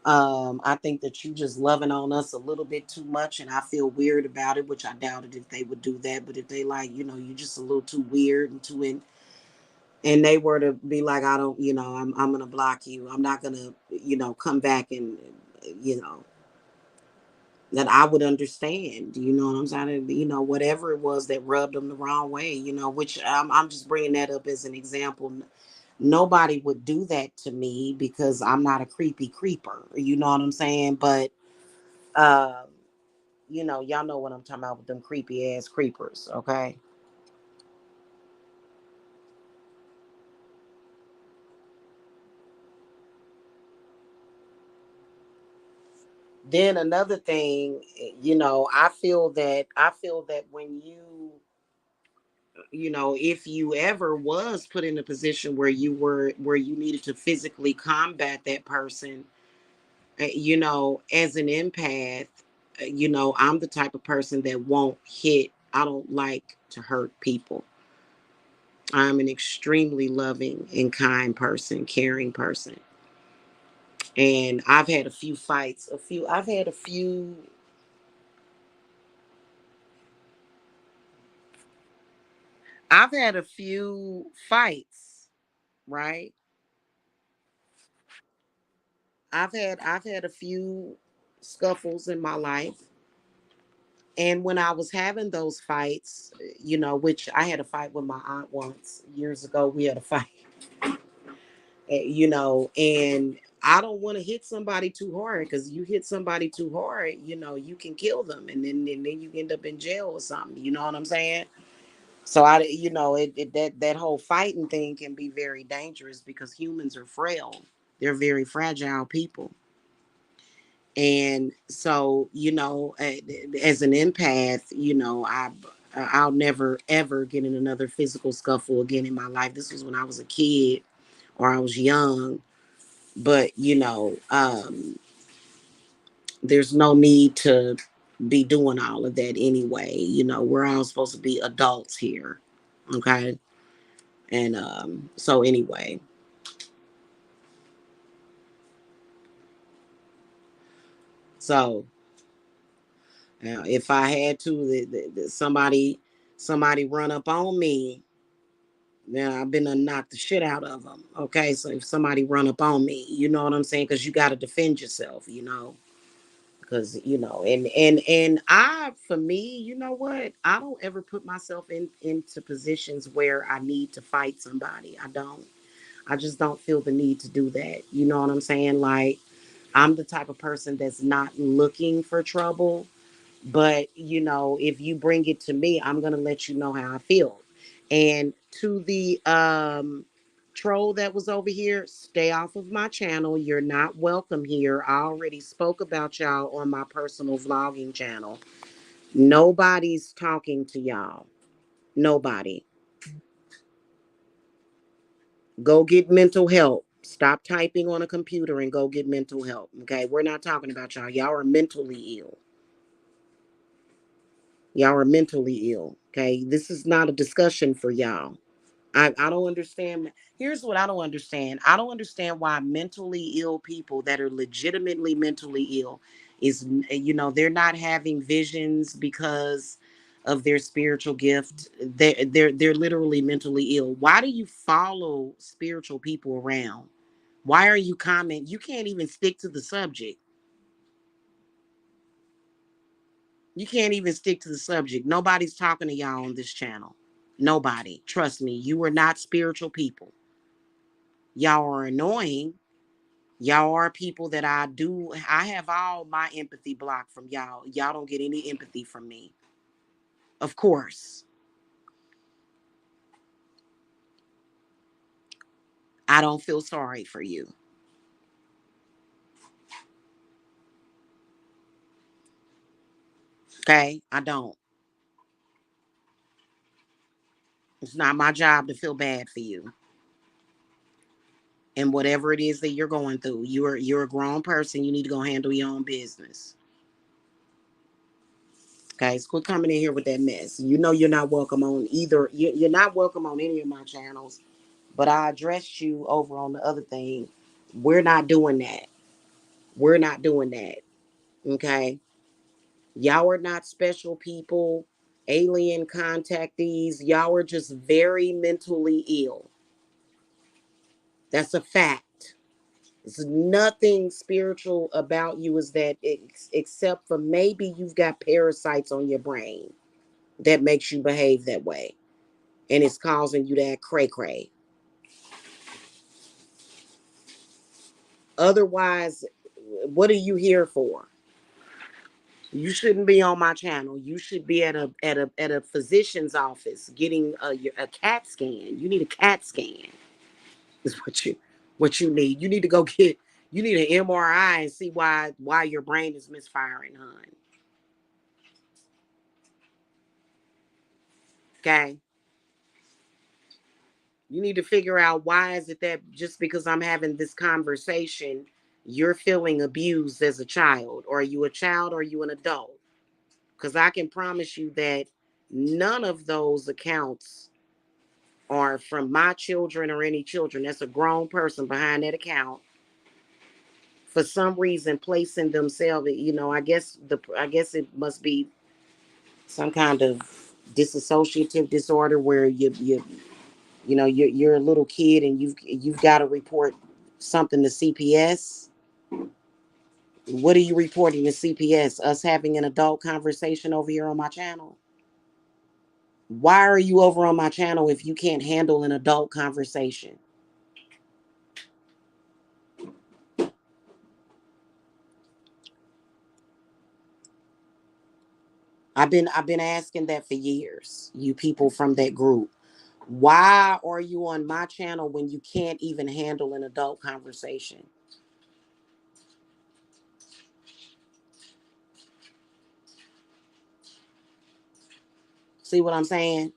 I think that you just loving on us a little bit too much, and I feel weird about it, which I doubted if they would do that. But if they like, you just a little too weird and too in, and they were to be like, I don't, I'm gonna block you. I'm not gonna, come back and, you know, that I would understand. You know what I'm saying? Whatever it was that rubbed them the wrong way. Which I'm just bringing that up as an example. Nobody would do that to me because I'm not a creepy creeper. You know what I'm saying? But um, y'all know what I'm talking about with them creepy ass creepers, okay? Then another thing, I feel that when if you ever was put in a position where you needed to physically combat that person, as an empath, I'm the type of person that won't hit. I don't like to hurt people. I'm an extremely loving and kind person, caring person. And I've had a few fights, I've had a few fights, right? I've had a few scuffles in my life. And when I was having those fights, which I had a fight with my aunt once years ago, we had a fight, and I don't want to hit somebody too hard, because you hit somebody too hard, you can kill them, and then you end up in jail or something. You know what I'm saying? So that whole fighting thing can be very dangerous because humans are frail. They're very fragile people. And so, as an empath, I'll never ever get in another physical scuffle again in my life. This was when I was a kid or I was young. But there's no need to be doing all of that anyway. We're all supposed to be adults here. Okay. And so anyway, so if I had to, somebody run up on me, then I've been to knock the shit out of them. Okay, so if somebody run up on me, you know what I'm saying, because you got to defend yourself. Because and I, for me, you know what, I don't ever put myself into positions where I need to fight somebody. I just don't feel the need to do that. You know what I'm saying? Like, I'm the type of person that's not looking for trouble. But, if you bring it to me, I'm going to let you know how I feel. And to the troll that was over here, stay off of my channel. You're not welcome here. I already spoke about y'all on my personal vlogging channel. Nobody's talking to y'all. Nobody. Go get mental help. Stop typing on a computer and go get mental help. Okay, we're not talking about y'all. Y'all are mentally ill. Y'all are mentally ill. Okay, this is not a discussion for y'all. I don't understand. Here's what I don't understand. I don't understand why mentally ill people that are legitimately mentally ill is, they're not having visions because of their spiritual gift. They're literally mentally ill. Why do you follow spiritual people around? Why are you comment? You can't even stick to the subject. You can't even stick to the subject. Nobody's talking to y'all on this channel. Nobody. Trust me, you are not spiritual people. Y'all are annoying. Y'all are people that I have all my empathy blocked from y'all. Y'all don't get any empathy from me. Of course. I don't feel sorry for you. Okay? I don't. It's not my job to feel bad for you. And whatever it is that you're going through, you're a grown person. You need to go handle your own business. Okay, so quit coming in here with that mess. You know you're not welcome on either. You're not welcome on any of my channels. But I addressed you over on the other thing. We're not doing that. We're not doing that. Okay. Y'all are not special people, alien contactees. Y'all are just very mentally ill. That's a fact. There's nothing spiritual about you, is that except for maybe you've got parasites on your brain that makes you behave that way. And it's causing you that cray cray. Otherwise, what are you here for? You shouldn't be on my channel. You should be at a physician's office getting a CAT scan. You need a CAT scan. Is what you need. You need to go get. You need an MRI and see why your brain is misfiring, hon. Okay. You need to figure out why is it that just because I'm having this conversation, you're feeling abused as a child. Or are you a child or are you an adult? Because I can promise you that none of those accounts are from my children or any children. That's a grown person behind that account for some reason placing themselves. I guess it must be some kind of dissociative disorder where you're a little kid and you've got to report something to CPS. What are you reporting to CPS? Us having an adult conversation over here on my channel? Why are you over on my channel if you can't handle an adult conversation? I've been asking that for years. You people from that group. Why are you on my channel when you can't even handle an adult conversation? See what I'm saying?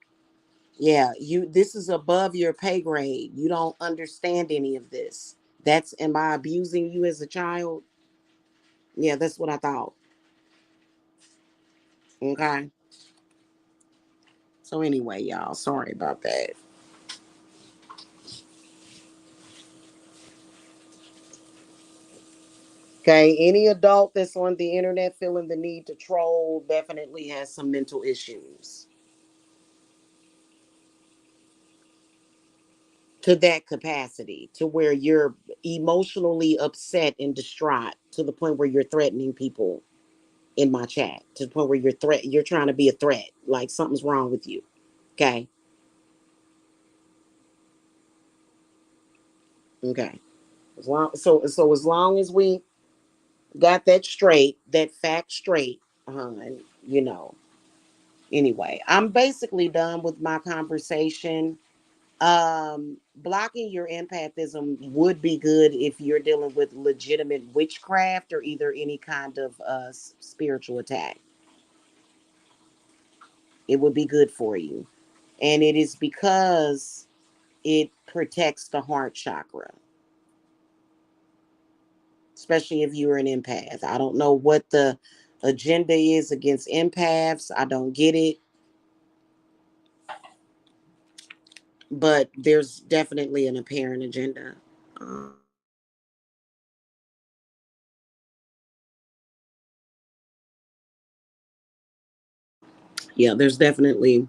Yeah, this is above your pay grade. You don't understand any of this. Am I abusing you as a child? Yeah, that's what I thought. Okay. So anyway, y'all, sorry about that. Okay, any adult that's on the internet feeling the need to troll definitely has some mental issues to that capacity, to where you're emotionally upset and distraught to the point where you're threatening people in my chat, to the point where you're trying to be a threat, like something's wrong with you. Okay. Okay. As long as we got that straight, that fact straight, and you know. Anyway, I'm basically done with my conversation. Blocking your empathism would be good if you're dealing with legitimate witchcraft or either any kind of spiritual attack. It would be good for you. And it is because it protects the heart chakra, especially if you're an empath. I don't know what the agenda is against empaths. I don't get it. But there's definitely an apparent agenda. Yeah, there's definitely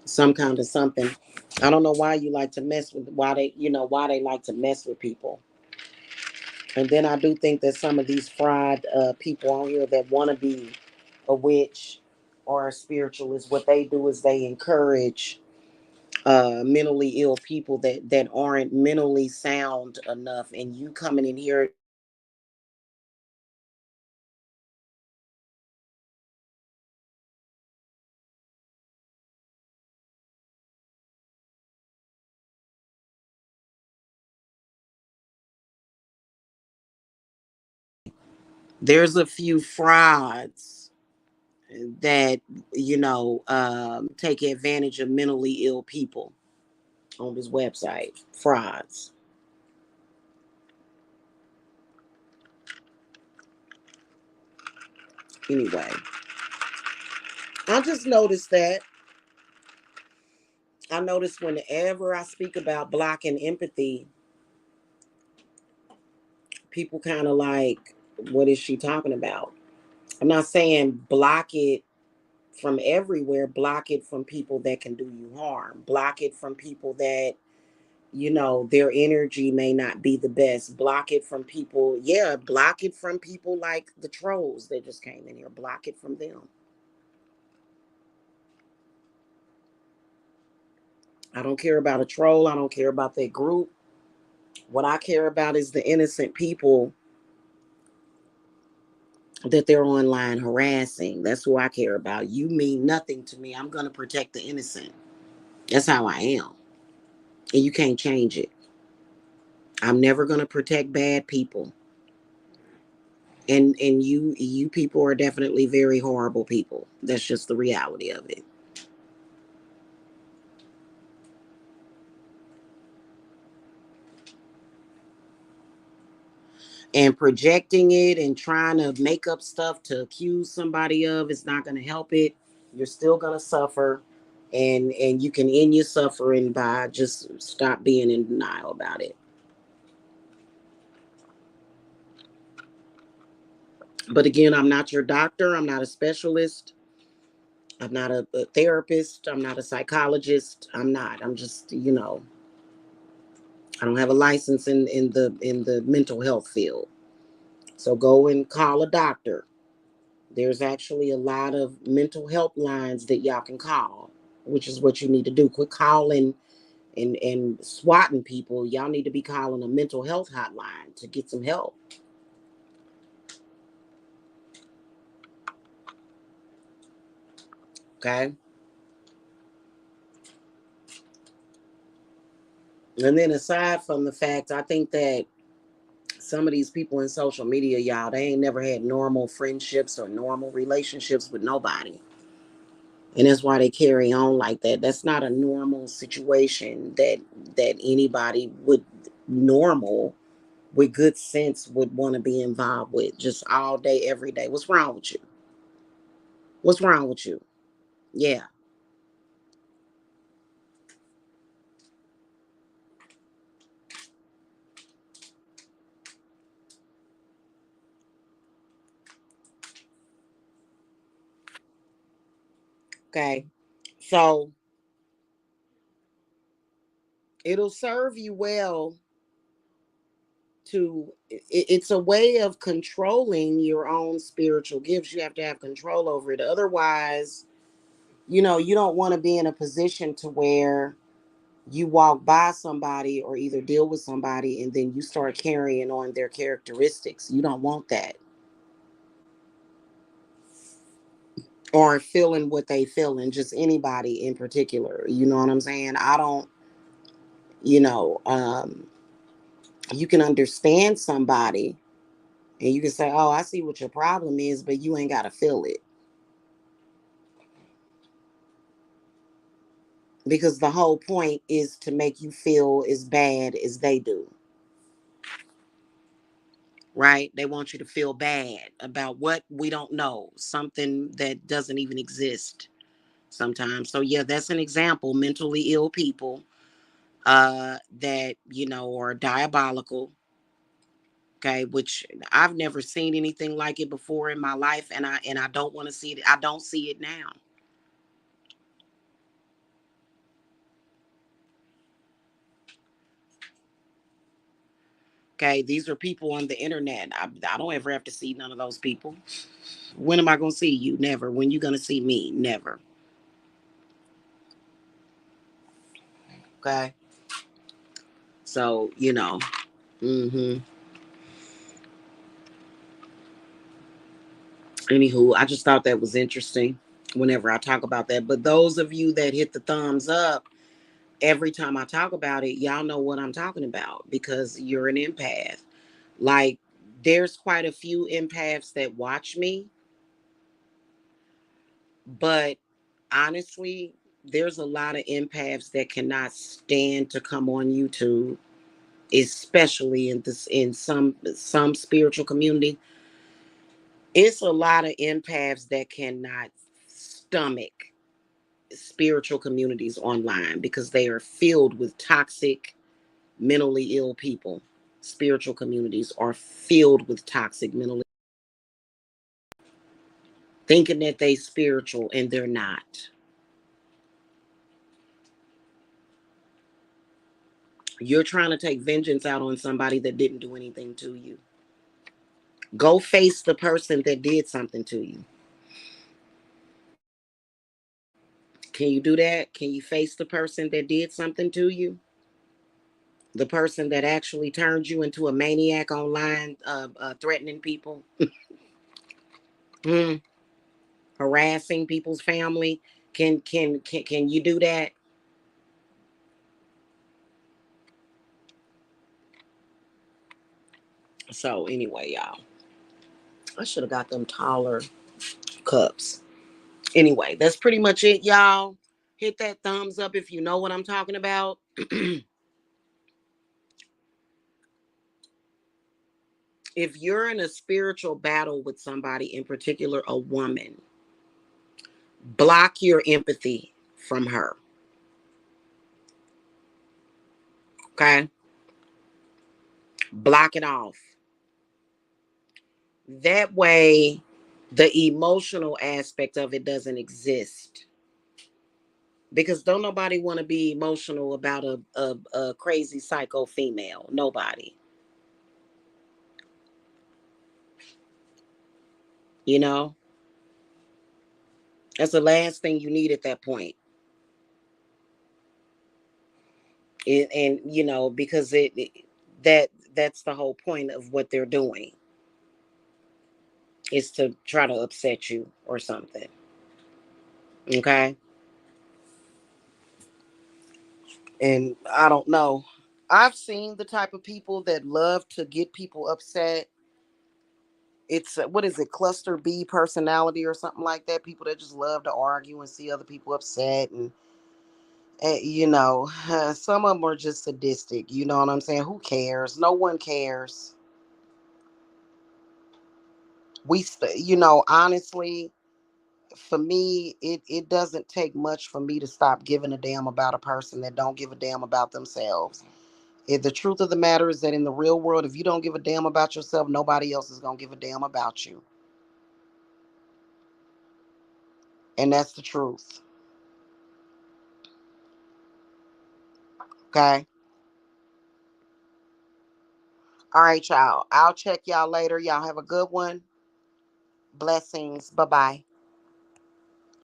some kind of something. I don't know why you like to mess with why they like to mess with people. And then I do think that some of these fried people on here that want to be a witch or a spiritualist, what they do is they encourage mentally ill people that aren't mentally sound enough, and you coming in here. There's a few frauds that take advantage of mentally ill people on this website. Frauds. Anyway, I just noticed that. I notice whenever I speak about blocking empathy, people kind of like, what is she talking about? I'm not saying block it from everywhere, block it from people that can do you harm, block it from people that, their energy may not be the best, block it from people, yeah, block it from people like the trolls that just came in here, block it from them. I don't care about a troll. I don't care about that group. What I care about is the innocent people that they're online harassing. That's who I care about. You mean nothing to me. I'm going to protect the innocent. That's how I am. And you can't change it. I'm never going to protect bad people. And you people are definitely very horrible people. That's just the reality of it. And projecting it and trying to make up stuff to accuse somebody of is not going to help it. You're still going to suffer, and you can end your suffering by just stop being in denial about it. But again, I'm not your doctor. I'm not a specialist. I'm not a therapist. I'm not a psychologist. I'm not. I'm just, I don't have a license in the mental health field. So go and call a doctor. There's actually a lot of mental health lines that y'all can call, which is what you need to do. Quit calling and swatting people. Y'all need to be calling a mental health hotline to get some help. Okay. And then aside from the fact, I think that some of these people in social media, y'all, they ain't never had normal friendships or normal relationships with nobody. And that's why they carry on like that. That's not a normal situation that anybody would normal with good sense would want to be involved with just all day, every day. What's wrong with you? What's wrong with you? Yeah. Okay. So it'll serve you well it's a way of controlling your own spiritual gifts. You have to have control over it. Otherwise, you don't want to be in a position to where you walk by somebody or either deal with somebody and then you start carrying on their characteristics. You don't want that. Or feeling what they feel, and just anybody in particular. You know what I'm saying? I don't, you know, um, you can understand somebody and you can say, oh, I see what your problem is, but you ain't got to feel it. because the whole point is to make you feel as bad as they do, right? They want you to feel bad about what we don't know, something that doesn't even exist sometimes. So yeah, that's an example. Mentally ill people that, you know, are diabolical. Okay, which I've never seen anything like it before in my life, and I don't want to see it. I don't see it now. Okay, these are people on the internet. I don't ever have to see none of those people. When am I going to see you? Never. When you going to see me? Never. Okay. So, you know. Mm-hmm. Anywho, I just thought that was interesting whenever I talk about that. But those of you that hit the thumbs up every time I talk about it, y'all know what I'm talking about because you're an empath. Like, there's quite a few empaths that watch me, but honestly, there's a lot of empaths that cannot stand to come on YouTube, especially in some spiritual community. It's a lot of empaths that cannot stomach spiritual communities online because they are filled with toxic, mentally ill people. Spiritual communities are filled with toxic, mentally thinking that they spiritual and they're not. You're trying to take vengeance out on somebody that didn't do anything to you. Go face the person that did something to you. Can you do that? Can you face the person that did something to you? The person that actually turned you into a maniac online, threatening people, hmm, harassing people's family. Can you do that? So anyway, y'all, I should have got them taller cups. Anyway, that's pretty much it, y'all. Hit that thumbs up if you know what I'm talking about. If you're in a spiritual battle with somebody, in particular a woman, block your empathy from her. Okay? Block it off. That way, the emotional aspect of it doesn't exist. Because don't nobody want to be emotional about a crazy psycho female. Nobody. You know? That's the last thing you need at that point. And you know, because that that's the whole point of what they're doing is to try to upset you or something. Okay? And I don't know. I've seen the type of people that love to get people upset. It's what is it, cluster B personality or something like that? People that just love to argue and see other people upset, and you know, some of them are just sadistic. You know what I'm saying? Who cares? No one cares. You know, honestly, for me, it doesn't take much for me to stop giving a damn about a person that don't give a damn about themselves. The truth of the matter is that in the real world, if you don't give a damn about yourself, nobody else is gonna give a damn about you, and that's the truth. Okay. All right, y'all. I'll check y'all later. Y'all have a good one. Blessings. Bye bye.